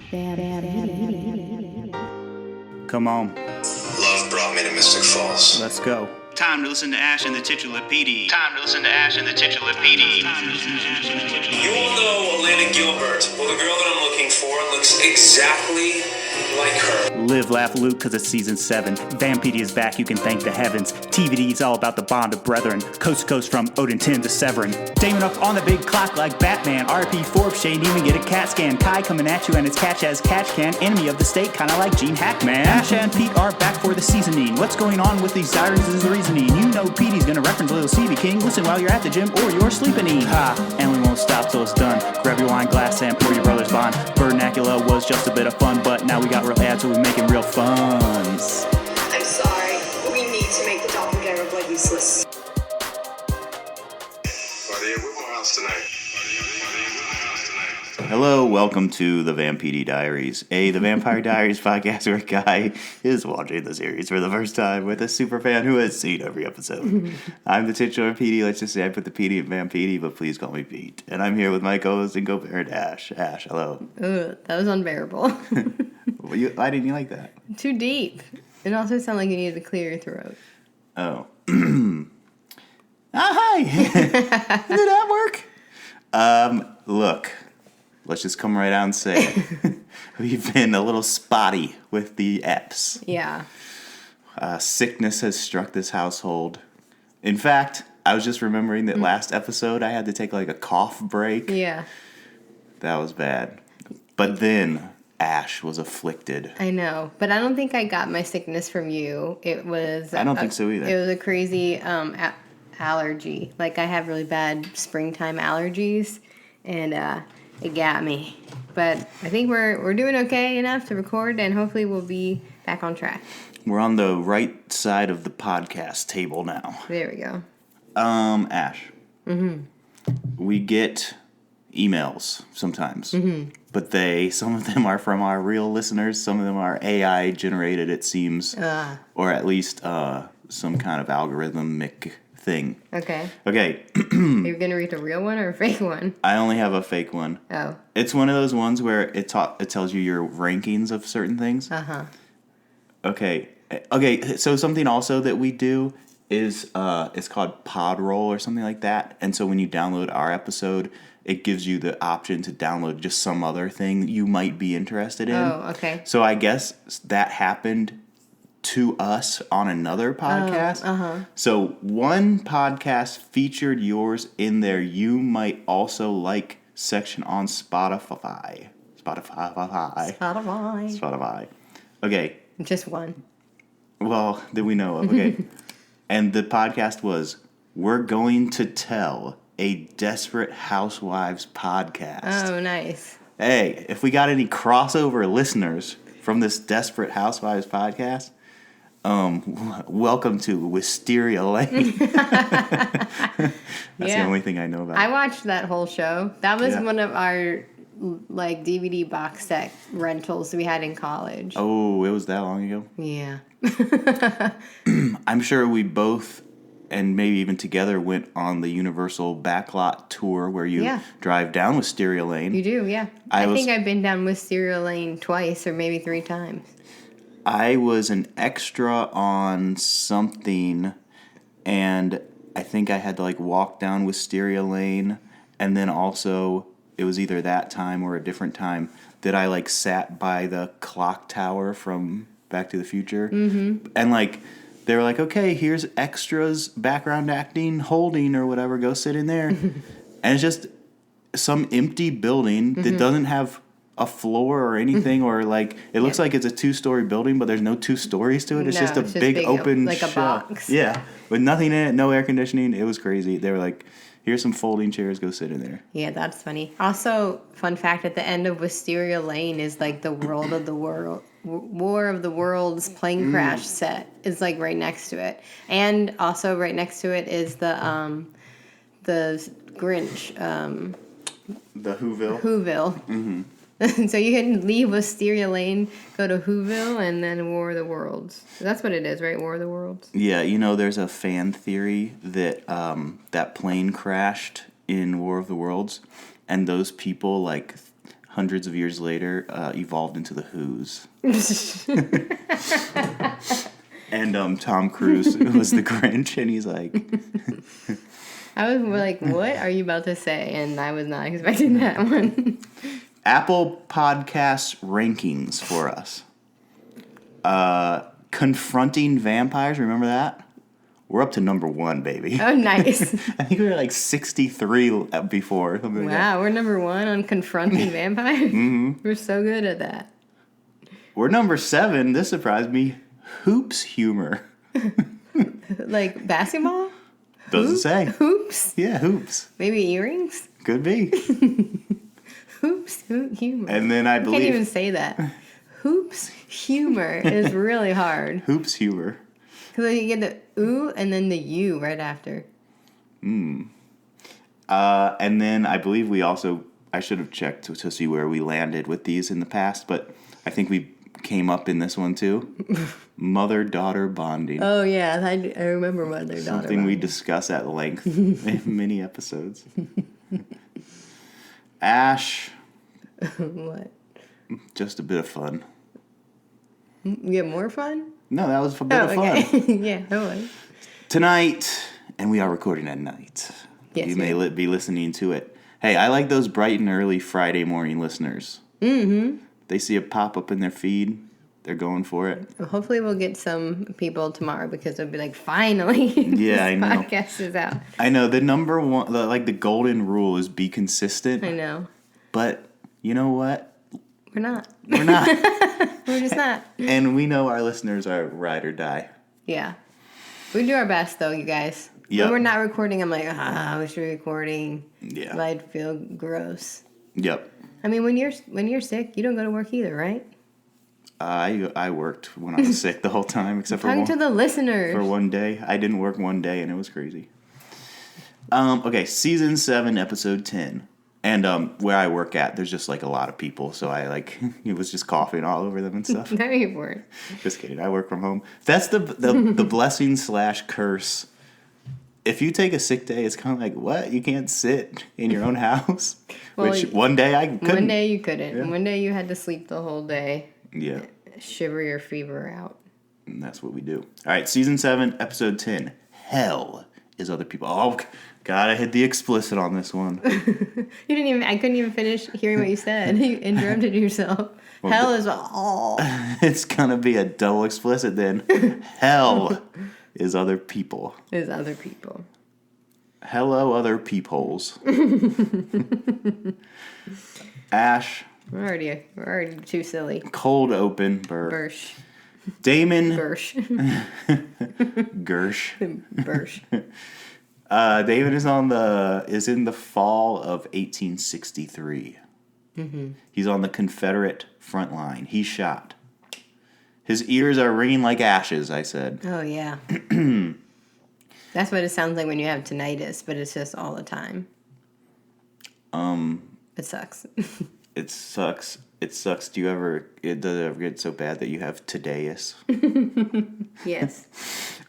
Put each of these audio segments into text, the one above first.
Come on. Love brought me to Mystic Falls. Let's go. Time to listen to Ash and the titular PD. Time to listen to Ash and the titular PD. You all know Elena Gilbert. Well, the girl that I'm looking for looks exactly like her. Live, laugh, loot, cause it's season 7. Vampire is back, you can thank the heavens. TVD's all about the bond of brethren. Coast to coast from Odin 10 to Severin. Damon up on the big clock like Batman. RP Forbes, Shane even get a cat scan. Kai coming at you and it's catch as catch can. Enemy of the state, kinda like Gene Hackman. Ash and Pete are back for the seasoning. What's going on with these sirens is the reasoning. You know Petey's gonna reference Little CB King. Listen while you're at the gym or you're sleeping. Ha, and we won't stop till it's done. Grab your wine glass and pour your brother's bond. Vernacular was just a bit of fun, but now we got real ads, so we're making real funs. I'm sorry, but we need to make the doppelganger blood useless. Buddy, we're going house tonight. Hello, welcome to the Vampire Diaries, the Vampire Diaries podcast where a guy is watching the series for the first time with a superfan who has seen every episode. I'm the titular PD. Let's just say I put the PD in Vampire, but please call me Pete. And I'm here with my co-host and co-parent Ash. Ash, hello. Ugh, that was unbearable. Why didn't you like that? Too deep. It also sounded like you needed to clear your throat. Oh. Hi! Did that work? Look. Let's just come right out and say it. We've been a little spotty with the eps. Yeah. Sickness has struck this household. In fact, I was just remembering that last episode I had to take like a cough break. Yeah. That was bad. But then Ash was afflicted. I know. But I don't think I got my sickness from you. It was... I don't think so either. It was a crazy allergy. Like, I have really bad springtime allergies. And, it got me. But I think we're doing okay enough to record, and hopefully we'll be back on track. We're on the right side of the podcast table now. There we go. Ash. Mm-hmm. We get emails sometimes. Mm-hmm. But some of them are from our real listeners. Some of them are AI generated, it seems. Or at least some kind of algorithmic thing. Okay. You're going to read a real one or a fake one? I only have a fake one. Oh. It's one of those ones where it tells you your rankings of certain things. Uh-huh. Okay, so something also that we do is it's called Podroll or something like that. And so when you download our episode, it gives you the option to download just some other thing you might be interested in. Oh, okay. So I guess that happened to us on another podcast. So one podcast featured yours in their You Might Also Like section on Spotify. Okay. Just one. Well, that we know of. Okay. And the podcast was We're Going to Tell, a Desperate Housewives podcast. Oh, nice. Hey, if we got any crossover listeners from this Desperate Housewives podcast, welcome to Wisteria Lane. That's the only thing I know about. I watched that whole show. That was one of our like DVD box set rentals we had in college. Oh, it was that long ago? Yeah. I'm sure we both, and maybe even together, went on the Universal Backlot tour where you drive down Wisteria Lane. You do, yeah. I think I've been down Wisteria Lane twice or maybe 3 times. I was an extra on something, and I think I had to like walk down Wisteria Lane, and then also it was either that time or a different time that I like sat by the clock tower from Back to the Future, and like they were like, okay, here's extras, background acting, holding or whatever, go sit in there, and it's just some empty building that doesn't have a floor or anything, or like it looks like it's a 2-story building, but there's no 2 stories to it. It's just a big open like a shop. box. Yeah, with nothing in it, no air conditioning. It was crazy. They were like, here's some folding chairs, go sit in there. Yeah, that's funny. Also, fun fact, at the end of Wisteria Lane is like the War of the Worlds plane crash set is like right next to it. And also right next to it is the Grinch. The Whoville. Mm-hmm. So you can leave Wisteria Lane, go to Whoville, and then War of the Worlds. That's what it is, right? War of the Worlds? Yeah, there's a fan theory that that plane crashed in War of the Worlds, and those people, like hundreds of years later, evolved into the Who's. And Tom Cruise was the Grinch, and he's like... I was like, what are you about to say? And I was not expecting that one. Apple Podcasts rankings for us. Confronting Vampires, remember that? We're up to number 1, baby. Oh, nice. I think we were like 63 before. Something like that. Wow, we're number 1 on confronting vampires? Mm-hmm. We're so good at that. We're number 7. This surprised me. Hoops humor. Like basketball? Doesn't say. Hoops? Yeah, hoops. Maybe earrings? Could be. Hoops humor. And then I believe... can't even say that. Hoops humor is really hard. Hoops humor. Because you get the ooh and then the U right after. And then I believe we also... I should have checked to see where we landed with these in the past, but I think we came up in this one too. Mother-daughter bonding. Oh, yeah. I remember mother-daughter Something we bonding. discuss at length in many episodes. Ash. What? Just a bit of fun. You get more fun? No, that was a bit of okay. fun. Yeah, that was. Tonight, and we are recording at night. Yes, you may be listening to it. Hey, I like those bright and early Friday morning listeners. Mm-hmm. They see it pop up in their feed. They're going for it. Well, hopefully we'll get some people tomorrow because they'll be like, finally, yeah, I know. podcast is out. I know. The number one, the golden rule is be consistent. I know. But you know what? We're not. We're not. We're just not. And we know our listeners are ride or die. Yeah. We do our best, though, you guys. Yep. When we're not recording, I'm like, we should be recording. Yeah. But I'd feel gross. Yep. I mean, when you're sick, you don't go to work either, right? I worked when I was sick the whole time, except for Talking to the listeners. For one day. I didn't work one day, and it was crazy. Okay, season 7, episode 10. And where I work at, there's just like a lot of people, so I it was just coughing all over them and stuff. No, you weren't. Just kidding. I work from home. That's the blessing / curse. If you take a sick day, it's kind of like, what? You can't sit in your own house? Well, Which one day I couldn't. One day you couldn't. Yeah. One day you had to sleep the whole day. Yeah. Shiver your fever out. And that's what we do. All right, season 7, episode 10. Hell is other people. Oh, God, I hit the explicit on this one. I couldn't even finish hearing what you said. You interrupted yourself. Well, Hell is all. It's going to be a double explicit then. Hell is other people. Is other people. Hello, other peepholes. Ash. We're already too silly. Cold open. Bursh. Damon. Bursh. Gersh. Bursh. David is in the fall of 1863. Mm-hmm. He's on the Confederate front line. He's shot. His ears are ringing like ashes, I said. Oh, yeah. That's what it sounds like when you have tinnitus, but it's just all the time. It sucks. It sucks. It sucks. Does it ever get so bad that you have Tadeus? Yes.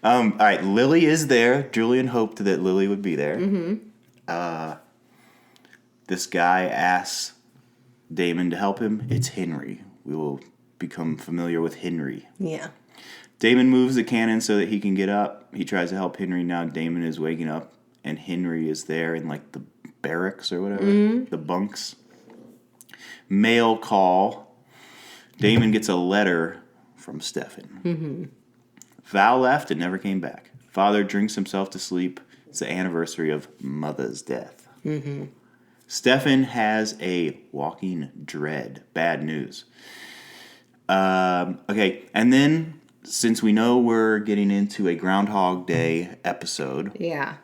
All right, Lily is there. Julian hoped that Lily would be there. Mm-hmm. This guy asks Damon to help him. It's Henry. We will become familiar with Henry. Yeah. Damon moves the cannon so that he can get up. He tries to help Henry. Now Damon is waking up, and Henry is there in like the barracks or whatever, the bunks. Mail call. Damon gets a letter from Stefan. Mm-hmm. Val left and never came back. Father drinks himself to sleep. It's the anniversary of Mother's death. Mm-hmm. Stefan has a walking dread. Bad news. Okay, and then since we know we're getting into a Groundhog Day episode. Yeah.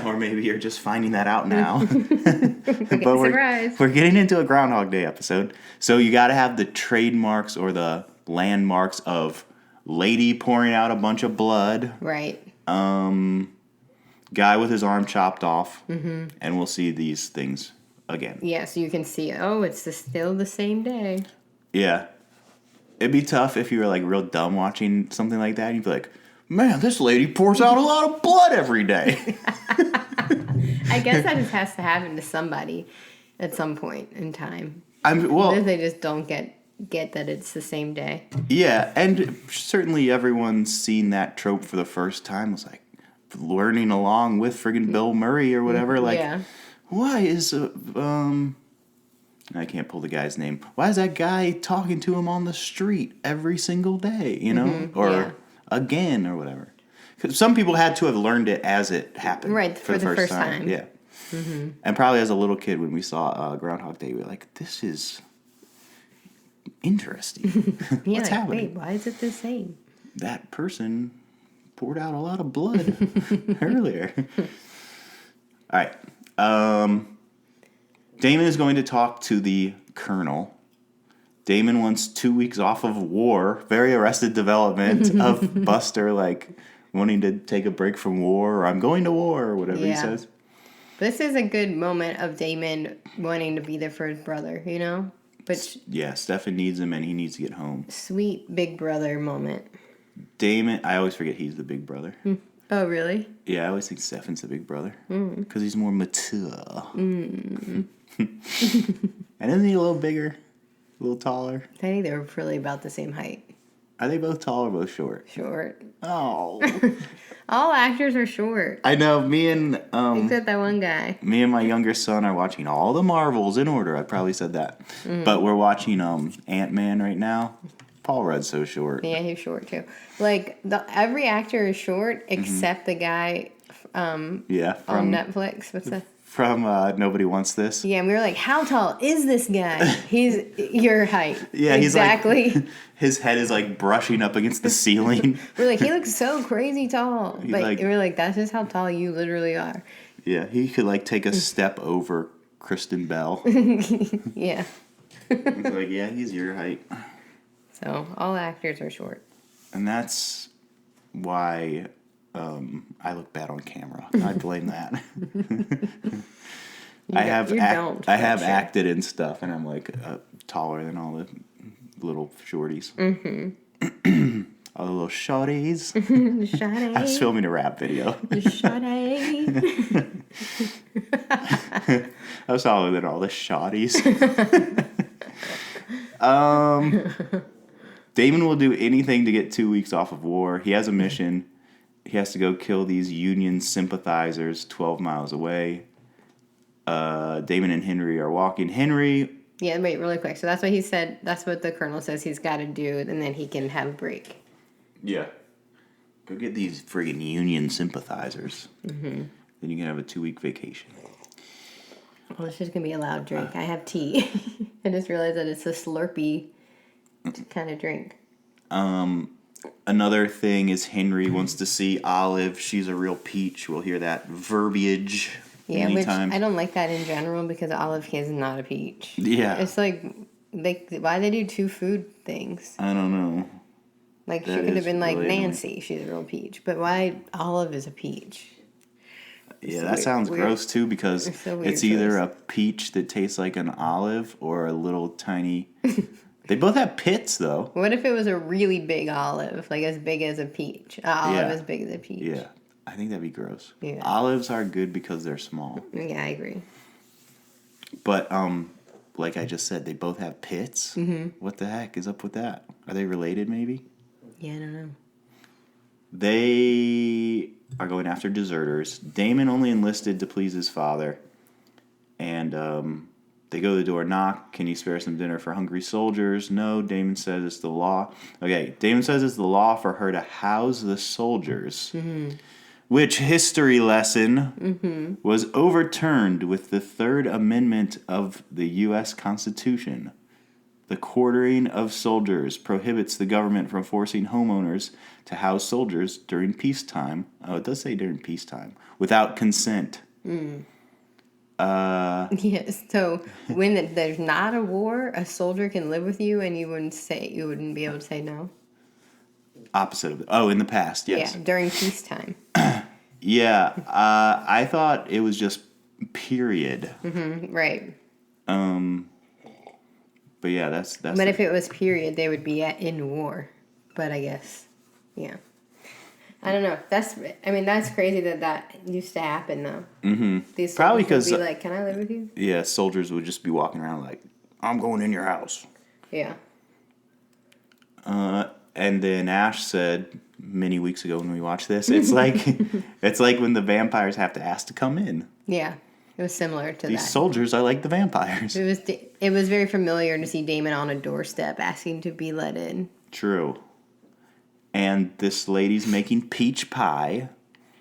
Or maybe you're just finding that out now. But surprise. We're getting into a Groundhog Day episode. So you got to have the trademarks or the landmarks of lady pouring out a bunch of blood. Right. Guy with his arm chopped off. Mm-hmm. And we'll see these things again. Yeah, so you can see, it's still the same day. Yeah. It'd be tough if you were like real dumb watching something like that. You'd be like, man, this lady pours out a lot of blood every day. I guess that just has to happen to somebody at some point in time. What if they just don't get that it's the same day? Yeah, and certainly everyone's seen that trope for the first time. It's like learning along with friggin' Bill Murray or whatever. Like, why is I can't pull the guy's name. Why is that guy talking to him on the street every single day? You know, or again or whatever. Because some people had to have learned it as it happened, right? For the first time. Yeah. And probably as a little kid when we saw Groundhog Day, we were like, "This is interesting. What's happening? Wait, why is it the same?" That person poured out a lot of blood earlier. All right. Damon is going to talk to the Colonel. Damon wants 2 weeks off of war. Very Arrested Development of Buster, like, wanting to take a break from war, or I'm going to war, or whatever he says. This is a good moment of Damon wanting to be there for his brother, you know? But yeah, Stefan needs him, and he needs to get home. Sweet big brother moment. Damon, I always forget he's the big brother. Oh, really? Yeah, I always think Stefan's the big brother. Because he's more mature. And isn't he a little bigger? A little taller? I think they're really about the same height. Are they both tall or both short? Short. Oh. All actors are short. I know, Except that one guy. Me and my younger son are watching all the Marvels in order. I probably said that. But we're watching Ant-Man right now. Paul Rudd's so short. Yeah, he's short too. Like, every actor is short except the guy on Netflix. What's that? From Nobody Wants This. Yeah, and we were like, how tall is this guy? He's your height. Yeah, exactly. He's like, his head is like brushing up against the ceiling. We're like, he looks so crazy tall. But like, we're like, that's just how tall you literally are. Yeah, he could like take a step over Kristen Bell. Yeah. It's like, yeah, he's your height. So, all actors are short. And that's why I look bad on camera. I blame that. I have acted in stuff, and I'm like taller than all the little shorties. All the little shorties. I was filming a rap video. I was taller than all the shotties. Damon will do anything to get 2 weeks off of war. He has a mission. He has to go kill these Union sympathizers 12 miles away. Damon and Henry are walking. Yeah, wait, really quick. So that's what he said. That's what the Colonel says he's got to do, and then he can have a break. Yeah. Go get these friggin' Union sympathizers. Then you can have a 2-week vacation. Well, it's just going to be a loud drink. I have tea. I just realized that it's a Slurpee kind of drink. Another thing is Henry wants to see Olive. She's a real peach. We'll hear that verbiage anytime. Which I don't like that in general because Olive is not a peach. Yeah. It's like why they do two food things? I don't know. Like, that she could have been like really Nancy. Annoying. She's a real peach. But why Olive is a peach? Yeah, that sounds gross too because it's either a peach that tastes like an olive or a little tiny... They both have pits, though. What if it was a really big olive, like as big as a peach? Olive as big as a peach. Yeah, I think that'd be gross. Yeah. Olives are good because they're small. Yeah, I agree. But, like I just said, they both have pits. What the heck is up with that? Are they related, maybe? Yeah, I don't know. They are going after deserters. Damon only enlisted to please his father. And, they go to the door, knock. Can you spare some dinner for hungry soldiers? No, Damon says it's the law. Okay, Damon says it's the law for her to house the soldiers. Which history lesson was overturned with the Third Amendment of the U.S. Constitution. The quartering of soldiers prohibits the government from forcing homeowners to house soldiers during peacetime. Oh, it does say during peacetime. Without consent. Yes. So when there's not a war, a soldier can live with you, and you wouldn't be able to say no. Opposite of it. Oh, in the past, yes. Yeah, during peacetime. Yeah, I thought it was just period. Right. But yeah, that's. But if it was period, they would be in war. But I guess, yeah. I don't know. That's crazy that used to happen though. These probably because would be like, "Can I live with you?" Yeah, soldiers would just be walking around like, I'm going in your house. Yeah. And then Ash said many weeks ago when we watched this, it's like it's like when the vampires have to ask to come in. Yeah. It was similar to These that. soldiers are like the vampires. It was very familiar to see Damon on a doorstep asking to be let in. True. And this lady's making peach pie.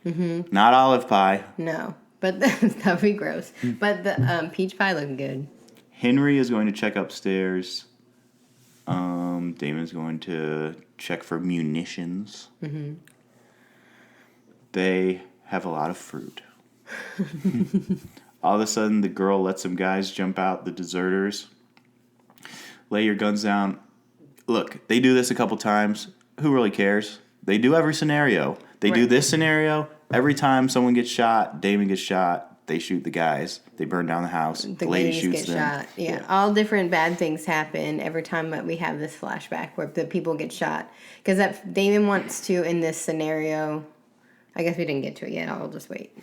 Mm-hmm. Not olive pie. No, but that would be gross. But the peach pie looked good. Henry is going to check upstairs. Damon's going to check for munitions. Mm-hmm. They have a lot of fruit. All of a sudden, the girl lets some guys jump out, the deserters. Lay your guns down. Look, they do this a couple times. Who really cares? They do every scenario. They do this scenario. Every time someone gets shot, Damon gets shot, they shoot the guys. They burn down the house. The lady shoots them. Shot. Yeah, all different bad things happen every time that we have this flashback where the people get shot. Because Damon wants to, in this scenario, I guess we didn't get to it yet. I'll just wait.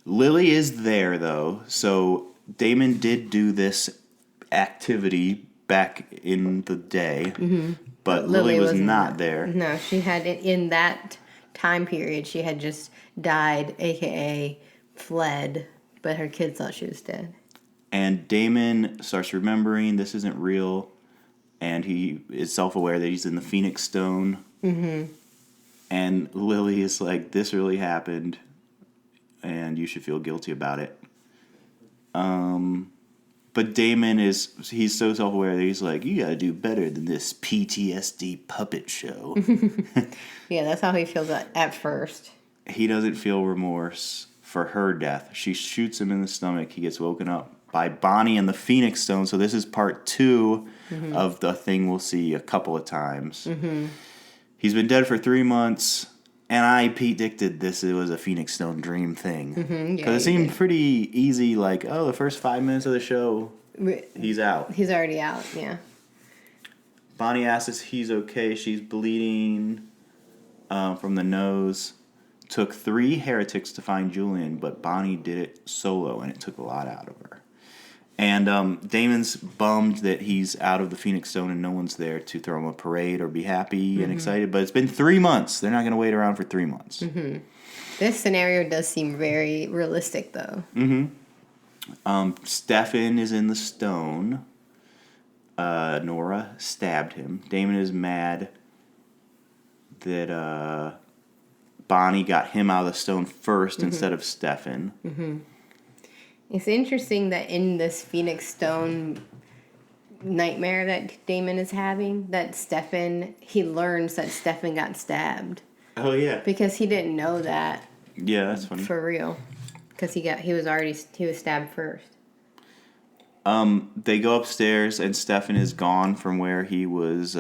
Lily is there, though. So Damon did do this activity back in the day. Mm-hmm. But Lily was not there. No, she had, in that time period, she had just died, a.k.a. fled, but her kids thought she was dead. And Damon starts remembering this isn't real, and he is self-aware that he's in the Phoenix Stone. Mm-hmm. And Lily is like, this really happened, and you should feel guilty about it. But Damon he's so self-aware that he's like, you gotta do better than this PTSD puppet show. Yeah, that's how he feels at first. He doesn't feel remorse for her death. She shoots him in the stomach. He gets woken up by Bonnie and the Phoenix Stone. So this is part 2 of the thing we'll see a couple of times. Mm-hmm. He's been dead for 3 months. And I Pete-dicted this. It was a Phoenix Stone dream thing. Because it seemed pretty easy, like, oh, the first 5 minutes of the show, he's out. He's already out, yeah. Bonnie asks if he's okay. She's bleeding from the nose. Took 3 heretics to find Julian, but Bonnie did it solo, and it took a lot out of her. And Damon's bummed that he's out of the Phoenix Stone and no one's there to throw him a parade or be happy and excited. But it's been 3 months. They're not going to wait around for 3 months. Mm-hmm. This scenario does seem very realistic, though. Mm-hmm. Stefan is in the stone. Nora stabbed him. Damon is mad that Bonnie got him out of the stone first instead of Stefan. Mm-hmm. It's interesting that in this Phoenix Stone nightmare that Damon is having, that he learns that Stefan got stabbed. Oh, yeah. Because he didn't know that. Yeah, that's funny. For real. Because he was stabbed first. They go upstairs and Stefan is gone from where he was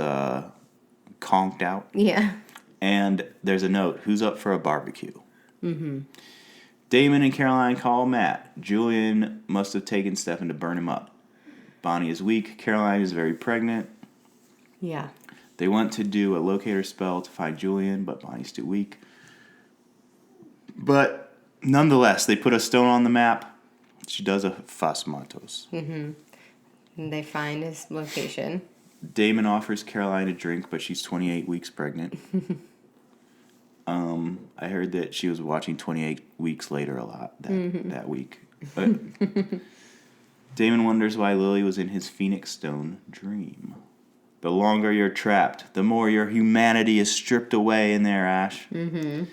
conked out. Yeah. And there's a note, who's up for a barbecue? Mm-hmm. Damon and Caroline call Matt. Julian must have taken Stefan to burn him up. Bonnie is weak. Caroline is very pregnant. Yeah. They want to do a locator spell to find Julian, but Bonnie's too weak. But nonetheless, they put a stone on the map. She does a Fas Matos. Mm-hmm. And they find his location. Damon offers Caroline a drink, but she's 28 weeks pregnant. I heard that she was watching 28 Weeks Later a lot that week. But Damon wonders why Lily was in his Phoenix Stone dream. The longer you're trapped, the more your humanity is stripped away in there, Ash. Mm-hmm.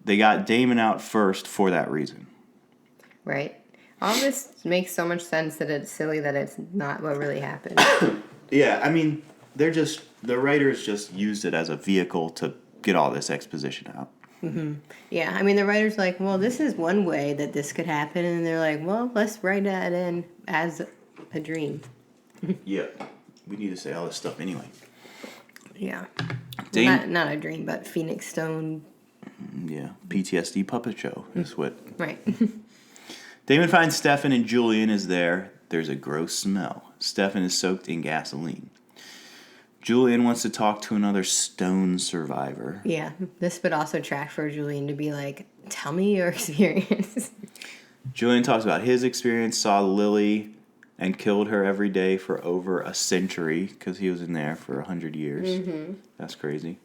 They got Damon out first for that reason. Right. All this makes so much sense that it's silly that it's not what really happened. Yeah, I mean, the writers just used it as a vehicle to get all this exposition out. Mm-hmm. Yeah, I mean, the writer's like, well, this is one way that this could happen, and they're like, well, let's write that in as a dream. Yeah, we need to say all this stuff anyway. Yeah. Not a dream, but Phoenix Stone. Yeah, PTSD puppet show is what. Right. Damon finds Stefan and Julian is there. There's a gross smell. Stefan is soaked in gasoline. Julian wants to talk to another stone survivor. Yeah, this would also track for Julian to be like, tell me your experience. Julian talks about his experience, saw Lily and killed her every day for over a century because he was in there for 100 years. Mm-hmm. That's crazy.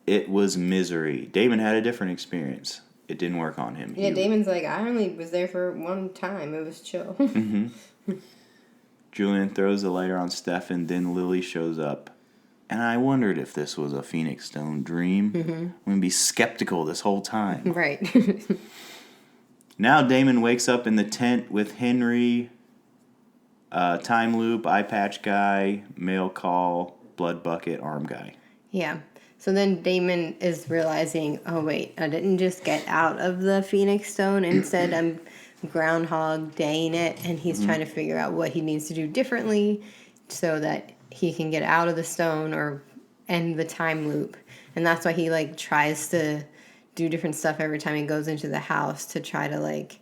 It was misery. Damon had a different experience. It didn't work on him. Yeah, Damon's like, I only was there for one time. It was chill. Mm-hmm. Julian throws the lighter on Stefan, then Lily shows up. And I wondered if this was a Phoenix Stone dream. Mm-hmm. I'm going to be skeptical this whole time. Right. Now Damon wakes up in the tent with Henry, Time Loop, Eye Patch Guy, Mail Call, Blood Bucket, Arm Guy. Yeah. So then Damon is realizing, oh wait, I didn't just get out of the Phoenix Stone. Instead, I'm Groundhog Daying it, and he's trying to figure out what he needs to do differently so that he can get out of the stone or end the time loop. And that's why he like tries to do different stuff every time he goes into the house to try to like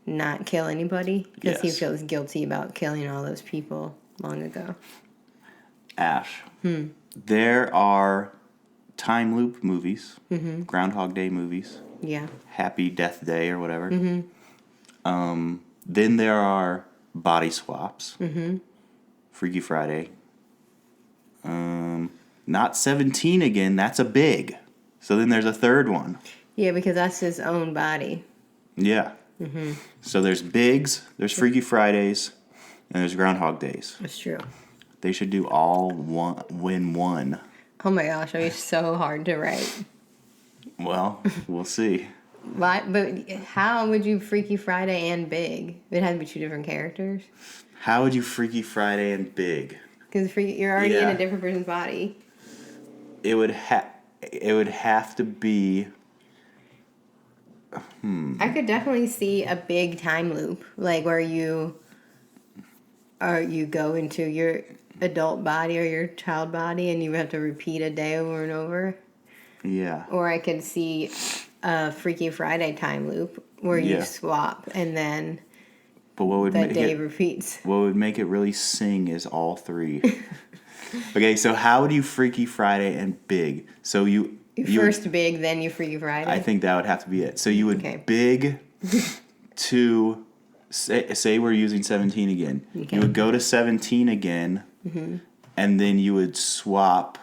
not kill anybody because he feels guilty about killing all those people long ago. Ash. There are time loop movies, Groundhog Day movies. Yeah. Happy Death Day or whatever. Then there are body swaps. Freaky Friday. Not 17 again. That's a big. So then there's a third one. Yeah, because that's his own body. Yeah. So there's bigs, there's Freaky Fridays, and there's Groundhog Days. That's true. They should do all win one. Oh my gosh, it'd be so hard to write. Well, we'll see. Why? But how would you Freaky Friday and Big? It had to be two different characters. How would you Freaky Friday and Big? Because you're already in a different person's body. It would have to be. I could definitely see a big time loop, like where you go into your adult body or your child body, and you have to repeat a day over and over. Yeah. Or I could see a Freaky Friday time loop where you swap and then. But what would that day repeats. What would make it really sing is all three. Okay, so how would you Freaky Friday and Big? So you first Big, then you Freaky Friday? I think that would have to be it. So you would Big to, say we're using 17 again. Okay. You would go to 17 again, and then you would swap.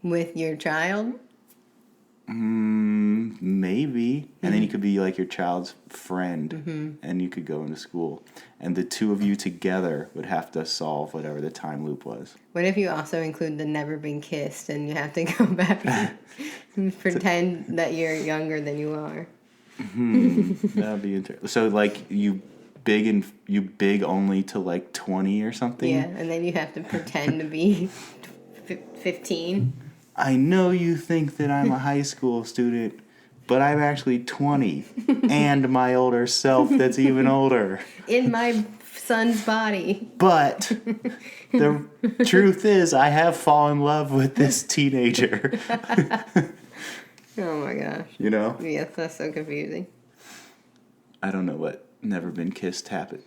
With your child? Maybe. And then you could be like your child's friend, and you could go into school. And the two of you together would have to solve whatever the time loop was. What if you also include the never been kissed and you have to go back and pretend that you're younger than you are? That would be interesting. So like you big only to like 20 or something? Yeah, and then you have to pretend to be 15. I know you think that I'm a high school student, but I'm actually 20 and my older self that's even older. In my son's body. But the truth is I have fallen in love with this teenager. Oh my gosh. You know? Yes, that's so confusing. I don't know what never been kissed happened.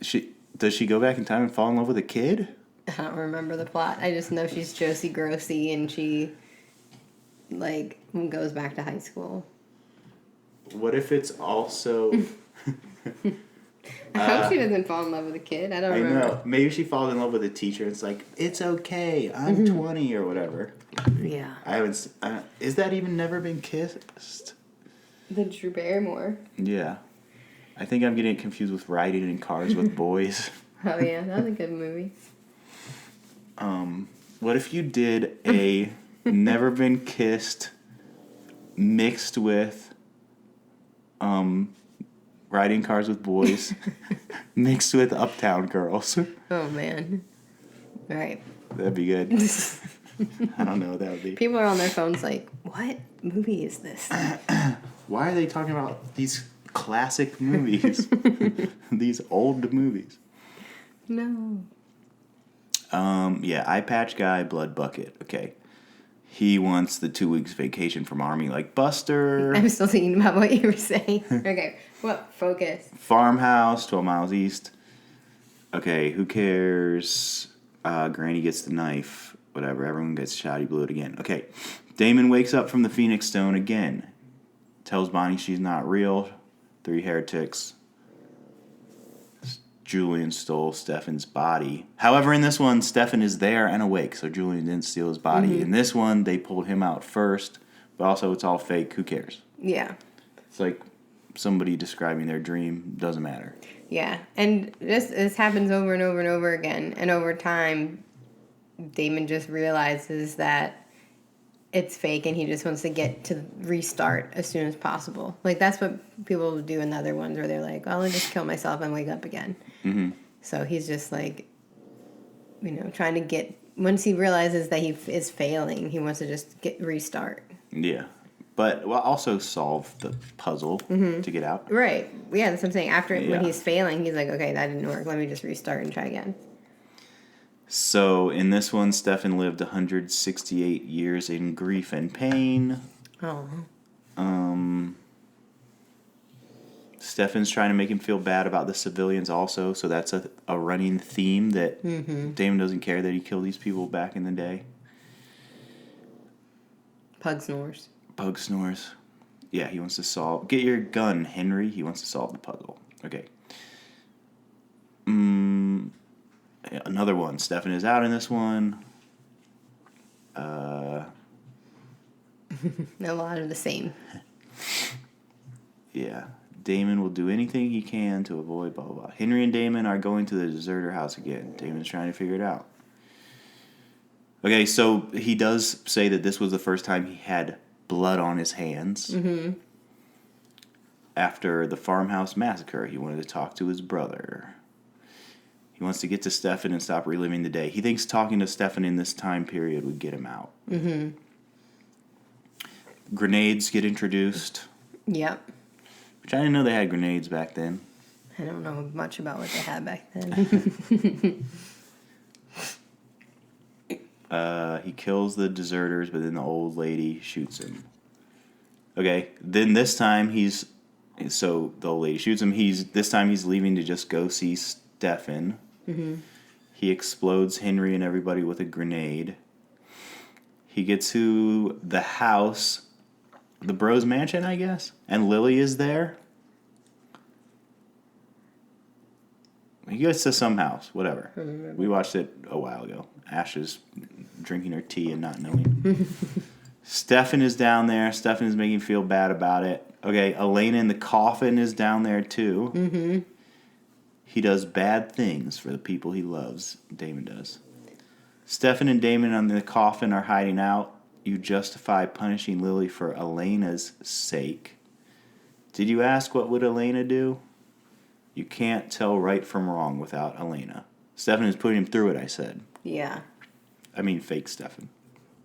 Does she go back in time and fall in love with a kid? I don't remember the plot. I just know she's Josie Grossi and she like goes back to high school. What if it's also I hope she doesn't fall in love with a kid. I don't remember. I know. Maybe she falls in love with a teacher. It's like, it's okay. I'm 20 or whatever. Yeah. I haven't. Is that even never been kissed? The Drew Barrymore. Yeah. I think I'm getting it confused with Riding in Cars with Boys. Oh yeah, that was a good movie. What if you did a Never Been Kissed mixed with Riding Cars with Boys mixed with Uptown Girls? Oh man. All right. That'd be good. I don't know what that would be. People are on their phones like, what movie is this? Why are they talking about these classic movies? These old movies. No. Yeah, Eye Patch Guy, Blood Bucket. Okay. He wants the 2 weeks vacation from Army like Buster. I'm still thinking about what you were saying. Okay. What? Focus. Farmhouse, 12 miles east. Okay, who cares? Granny gets the knife. Whatever, everyone gets shot. He blew it again. Okay. Damon wakes up from the Phoenix Stone again. Tells Bonnie she's not real. 3 heretics. Julian stole Stefan's body. However, in this one, Stefan is there and awake, so Julian didn't steal his body. In this one, they pulled him out first, but also it's all fake. Who cares? Yeah. It's like somebody describing their dream. Doesn't matter. Yeah. And this happens over and over and over again. And over time, Damon just realizes that it's fake and he just wants to get to restart as soon as possible. Like, that's what people do in the other ones where they're like, well, I'll just kill myself and wake up again. Mm-hmm. So he's just like, trying to get, once he realizes that he is failing, he wants to just restart. Yeah. But also solve the puzzle to get out. Right. Yeah, that's what I'm saying. After, when he's failing, he's like, okay, that didn't work. Let me just restart and try again. So, in this one, Stefan lived 168 years in grief and pain. Oh. Stefan's trying to make him feel bad about the civilians also, so that's a running theme that Damon doesn't care that he killed these people back in the day. Pug snores. Pug snores. Yeah, he wants to solve... Get your gun, Henry. He wants to solve the puzzle. Okay. Another one. Stefan is out in this one. A lot of the same. Yeah. Damon will do anything he can to avoid blah, blah, blah. Henry and Damon are going to the deserter house again. Damon's trying to figure it out. Okay, so he does say that this was the first time he had blood on his hands. Mm-hmm. After the farmhouse massacre, he wanted to talk to his brother. He wants to get to Stefan and stop reliving the day. He thinks talking to Stefan in this time period would get him out. Mm-hmm. Grenades get introduced. Yep. Which I didn't know they had grenades back then. I don't know much about what they had back then. He kills the deserters, but then the old lady shoots him. Okay, then this time so the old lady shoots him. This time he's leaving to just go see Stefan. Mm-hmm. He explodes Henry and everybody with a grenade. He gets to the house, the bros' mansion, I guess, and Lily is there. He gets to some house, whatever. We watched it a while ago. Ash is drinking her tea and not knowing. Stefan is down there. Stefan is making him feel bad about it. Okay, Elena in the coffin is down there too. Mm-hmm. He does bad things for the people he loves. Damon does. Stefan and Damon on the coffin are hiding out. You justify punishing Lily for Elena's sake. Did you ask what would Elena do? You can't tell right from wrong without Elena. Stefan is putting him through it, I said. Yeah. I mean fake Stefan.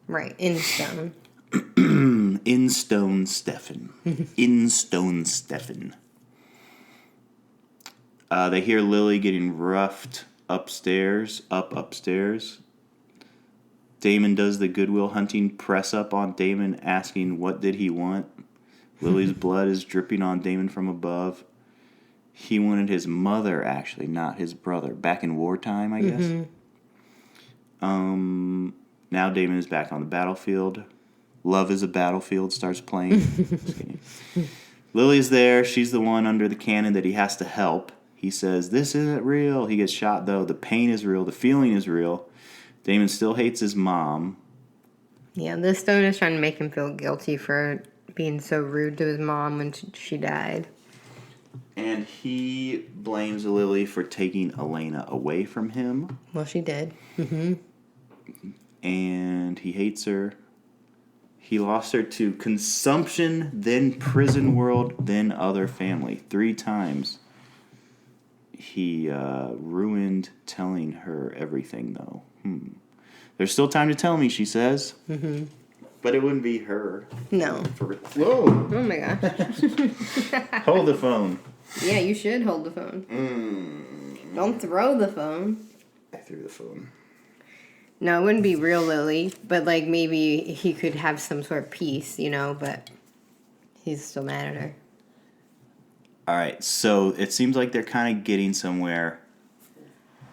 Right, in stone. In stone Stefan. In stone Stefan. They hear Lily getting roughed upstairs. Damon does the Goodwill Hunting press up on Damon, asking what did he want. Lily's blood is dripping on Damon from above. He wanted his mother, actually, not his brother. Back in wartime, I guess. Mm-hmm. Now Damon is back on the battlefield. Love is a Battlefield starts playing. Just kidding. Lily's there. She's the one under the cannon that he has to help. He says, this isn't real. He gets shot, though. The pain is real. The feeling is real. Damon still hates his mom. Yeah, the stone is trying to make him feel guilty for being so rude to his mom when she died. And he blames Lily for taking Elena away from him. Well, she did. Mm-hmm. And he hates her. He lost her to consumption, then prison world, then other family. 3 times. He ruined telling her everything, though. There's still time to tell me, she says. Mm-hmm. But it wouldn't be her. No. Whoa. Oh, my gosh. Hold the phone. Yeah, you should hold the phone. Don't throw the phone. I threw the phone. No, it wouldn't be real Lily, but, like, maybe he could have some sort of peace, but he's still mad at her. All right, so it seems like they're kind of getting somewhere.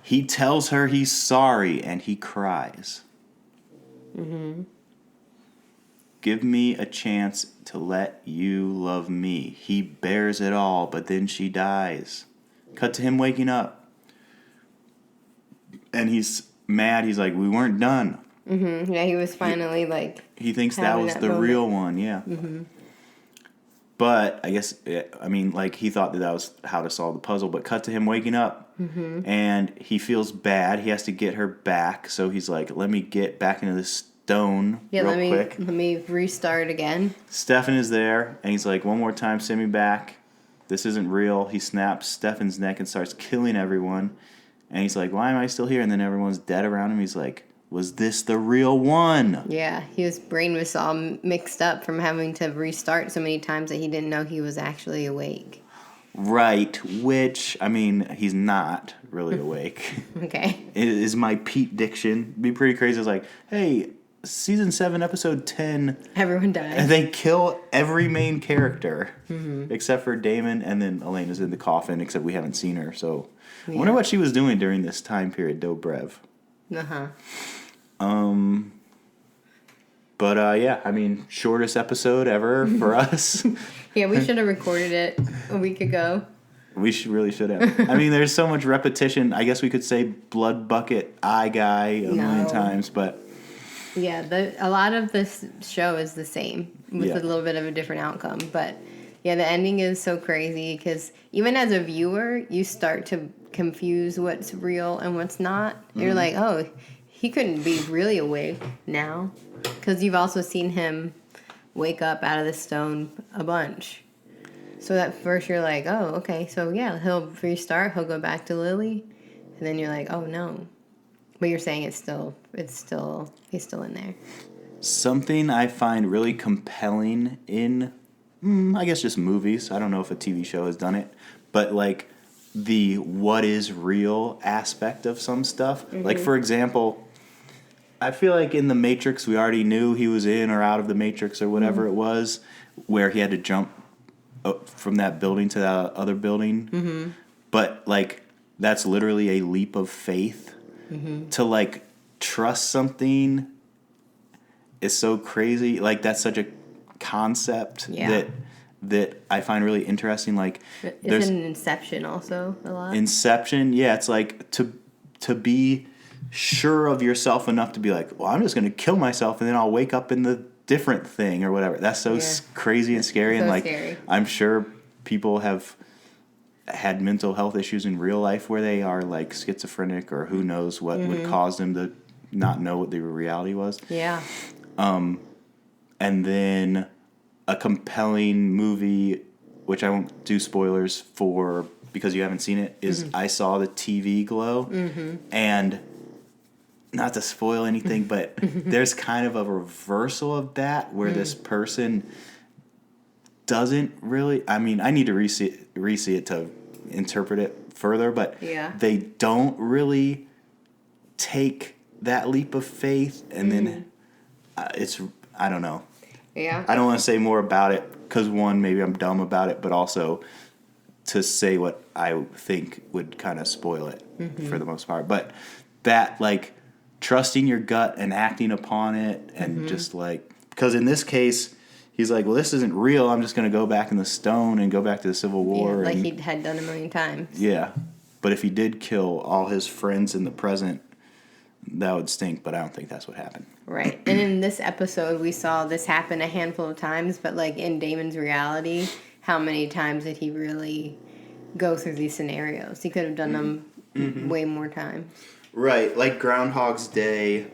He tells her he's sorry, and he cries. Mm-hmm. Give me a chance to let you love me. He bears it all, but then she dies. Cut to him waking up. and he's mad. He's like, we weren't done. Mm-hmm. Yeah, he was finally like. He thinks that was the real one. Yeah. Mm-hmm. But I guess, I mean, like, he thought that was how to solve the puzzle. But cut to him waking up, and he feels bad. He has to get her back. So he's like, let me get back into the stone real quick. Let me restart again. Stefan is there, and he's like, one more time, send me back. This isn't real. He snaps Stefan's neck and starts killing everyone. And he's like, why am I still here? And then everyone's dead around him. He's like, was this the real one? Yeah, his brain was all mixed up from having to restart so many times that he didn't know he was actually awake. Right, which, I mean, he's not really awake. Okay. It is my Pete-diction. It'd be pretty crazy. It's like, hey, season 7, episode 10. Everyone dies. And they kill every main character except for Damon, and then Elena's in the coffin, except we haven't seen her. So I wonder what she was doing during this time period, Dobrev. Uh-huh. But yeah, I mean, shortest episode ever for us. Yeah, we should have recorded it a week ago. We really should have. I mean, there's so much repetition. I guess we could say blood bucket eye guy a million times, but yeah, a lot of this show is the same with a little bit of a different outcome. But yeah, the ending is so crazy because even as a viewer, you start to confuse what's real and what's not. You're like, oh, he couldn't be really awake now because you've also seen him wake up out of the stone a bunch. So at first you're like, oh, okay, so yeah, he'll restart, he'll go back to Lily, and then you're like, oh no. But you're saying he's still in there. something I find really compelling in, I guess, just movies. I don't know if a TV show has done it, but like the what is real aspect of some stuff. Mm-hmm. Like, for example, I feel like in The Matrix, we already knew he was in or out of the Matrix or whatever it was, where he had to jump from that building to that other building. Mm-hmm. But, like, that's literally a leap of faith. Mm-hmm. To, like, trust something is so crazy. Like, that's such a concept that I find really interesting. Like, there's an Inception also a lot. Inception, yeah, it's like to be sure of yourself enough to be like, well, I'm just going to kill myself and then I'll wake up in the different thing or whatever. That's so crazy and scary. And like, scary. I'm sure people have had mental health issues in real life where they are like schizophrenic or who knows what would cause them to not know what the reality was. Yeah. And then a compelling movie, which I won't do spoilers for because you haven't seen it, is I Saw the TV Glow. Mm-hmm. And not to spoil anything, but there's kind of a reversal of that where this person doesn't really, I mean, I need to re-see it to interpret it further, but they don't really take that leap of faith, and then it's, I don't know. Yeah. I don't want to say more about it because, one, maybe I'm dumb about it, but also to say what I think would kind of spoil it for the most part. But that, like, trusting your gut and acting upon it and just, like, because in this case, he's like, well, this isn't real. I'm just going to go back in the stone and go back to the Civil War. Yeah, like he had done a million times. Yeah. But if he did kill all his friends in the present, that would stink, but I don't think that's what happened. Right. And in this episode, we saw this happen a handful of times, but like in Damon's reality, how many times did he really go through these scenarios? He could have done them way more times. Right. Like Groundhog's Day,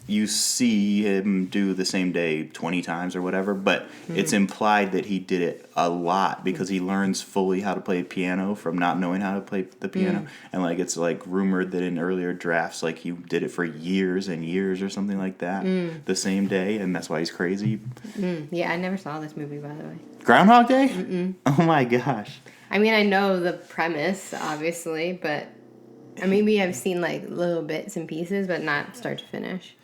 you see him do the same day 20 times or whatever, but it's implied that he did it a lot because he learns fully how to play piano from not knowing how to play the piano. And like it's like rumored that in earlier drafts, like he did it for years and years or something like that the same day, and that's why he's crazy. Yeah, I never saw this movie, by the way. Groundhog Day? Mm-mm. Oh my gosh. I mean, I know the premise, obviously, but maybe I've seen like little bits and pieces, but not start to finish.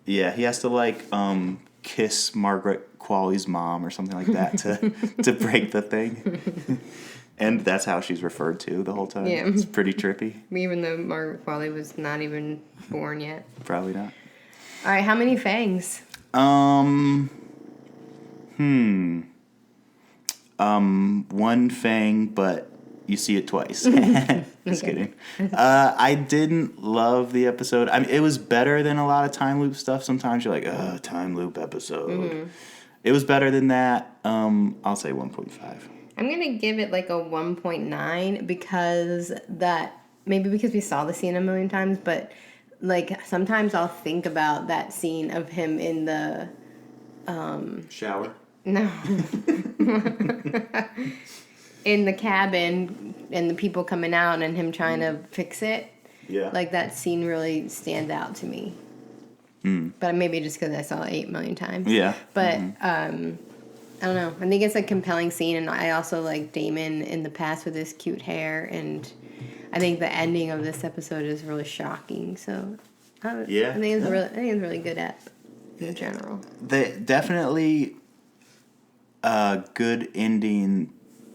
Yeah, he has to like kiss Margaret Qualley's mom or something like that to break the thing. And that's how she's referred to the whole time. Yeah. It's pretty trippy. Even though Margaret Qualley was not even born yet. Probably not. All right, how many fangs? One fang, but you see it twice. Just kidding. I didn't love the episode. I mean, it was better than a lot of time loop stuff. Sometimes you're like, time loop episode. Mm-hmm. It was better than that. I'll say 1.5. I'm going to give it like a 1.9 because we saw the scene a million times, but like sometimes I'll think about that scene of him in the shower? No. In the cabin and the people coming out and him trying to fix it. Yeah. Like that scene really stands out to me. But maybe just because I saw it 8 million times. Yeah. But I don't know. I think it's a compelling scene, and I also like Damon in the past with his cute hair, and I think the ending of this episode is really shocking. So I think it's really good in general. Definitely a good ending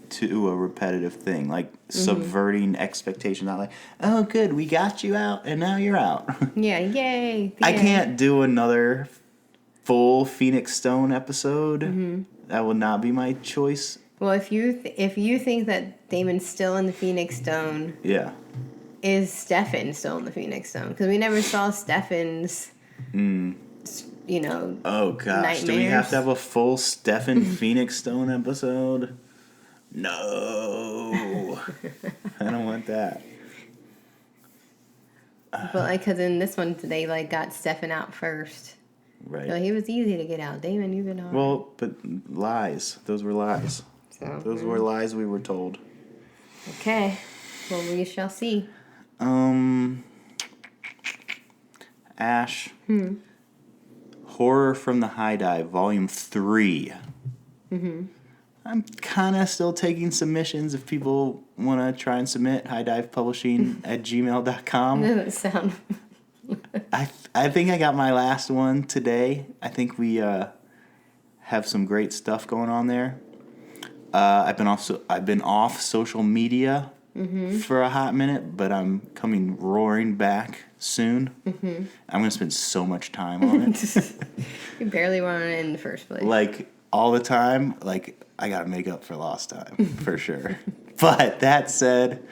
to a repetitive thing, like subverting expectations. Not like, oh, good, we got you out, and now you're out. Yeah, yay! I can't do another full Phoenix Stone episode. Mm-hmm. That would not be my choice. Well, if you think that Damon's still in the Phoenix Stone, yeah, is Stefan still in the Phoenix Stone? Because we never saw Stefan's. Oh gosh, nightmares. Do we have to have a full Stefan Phoenix Stone episode? No, I don't want that. But like, because in this one they like got Stefan out first. Right. So he was easy to get out. Damon, you've been on. Well, but lies. Those were lies. Those were lies we were told. Okay. Well, we shall see. Ash. Horror from the High Dive, Volume 3. Mm-hmm. I'm kind of still taking submissions if people want to try and submit highdivepublishing@gmail.com. Doesn't sound... I think I got my last one today. I think we have some great stuff going on there. I've been off social media for a hot minute, but I'm coming roaring back soon. Mm-hmm. I'm gonna spend so much time on it. You barely wanted it in the first place. Like all the time. Like I gotta make up for lost time for sure. But that said,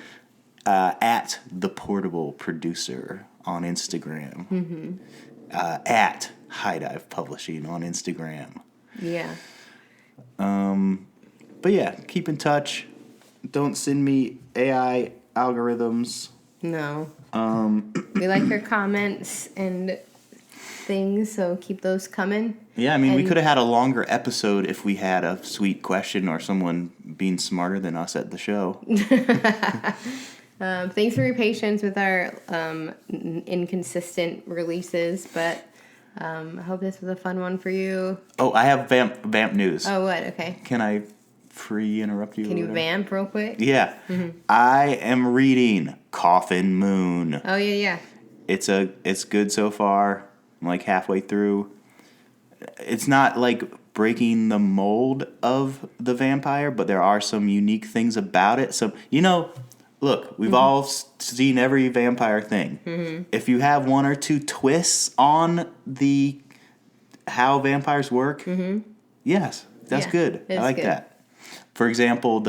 at the Portable Producer on Instagram, at High Dive Publishing on Instagram. Yeah. But yeah, keep in touch. Don't send me AI algorithms. No. We like your comments and things, so keep those coming. Yeah, I mean, we could have had a longer episode if we had a sweet question or someone being smarter than us at the show. Thanks for your patience with our inconsistent releases, but I hope this was a fun one for you. Oh, I have vamp news. Oh, what? Okay. Can I interrupt you? Can you vamp real quick? Yeah. Mm-hmm. I am reading Coffin Moon. Oh, yeah. It's good so far. I'm like halfway through. It's not like breaking the mold of the vampire, but there are some unique things about it. So, look, we've all seen every vampire thing. Mm-hmm. If you have one or two twists on how vampires work, yes, that's good. I like that. For example,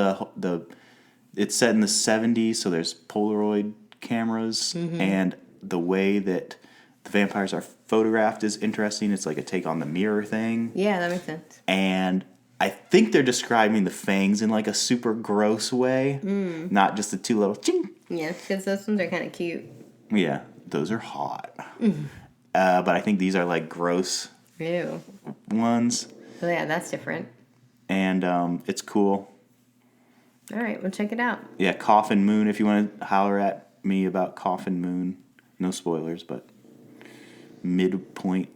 it's set in the 70s, so there's Polaroid cameras, and the way that the vampires are photographed is interesting. It's like a take on the mirror thing. Yeah, that makes sense. And I think they're describing the fangs in like a super gross way, not just the two little ching. Yeah, because those ones are kind of cute. Yeah, those are hot. But I think these are like gross ones. Oh, yeah, that's different. And it's cool. All right, we'll check it out. Yeah, Coffin Moon, if you want to holler at me about Coffin Moon. No spoilers, but midpoint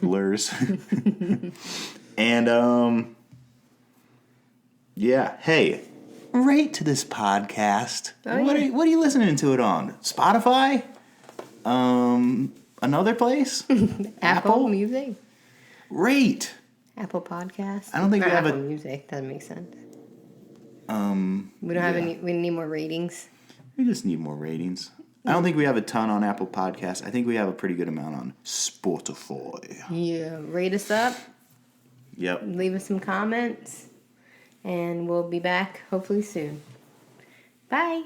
blurs. And, yeah, hey, rate to this podcast. Oh, what are you listening to it on? Spotify? Another place? Apple Music? Rate. Apple Podcasts? I don't think we have Apple Music. Doesn't make sense. We don't have any. We need more ratings. We just need more ratings. I don't think we have a ton on Apple Podcasts. I think we have a pretty good amount on Spotify. Yeah, rate us up. Yep. Leave us some comments, and we'll be back hopefully soon. Bye.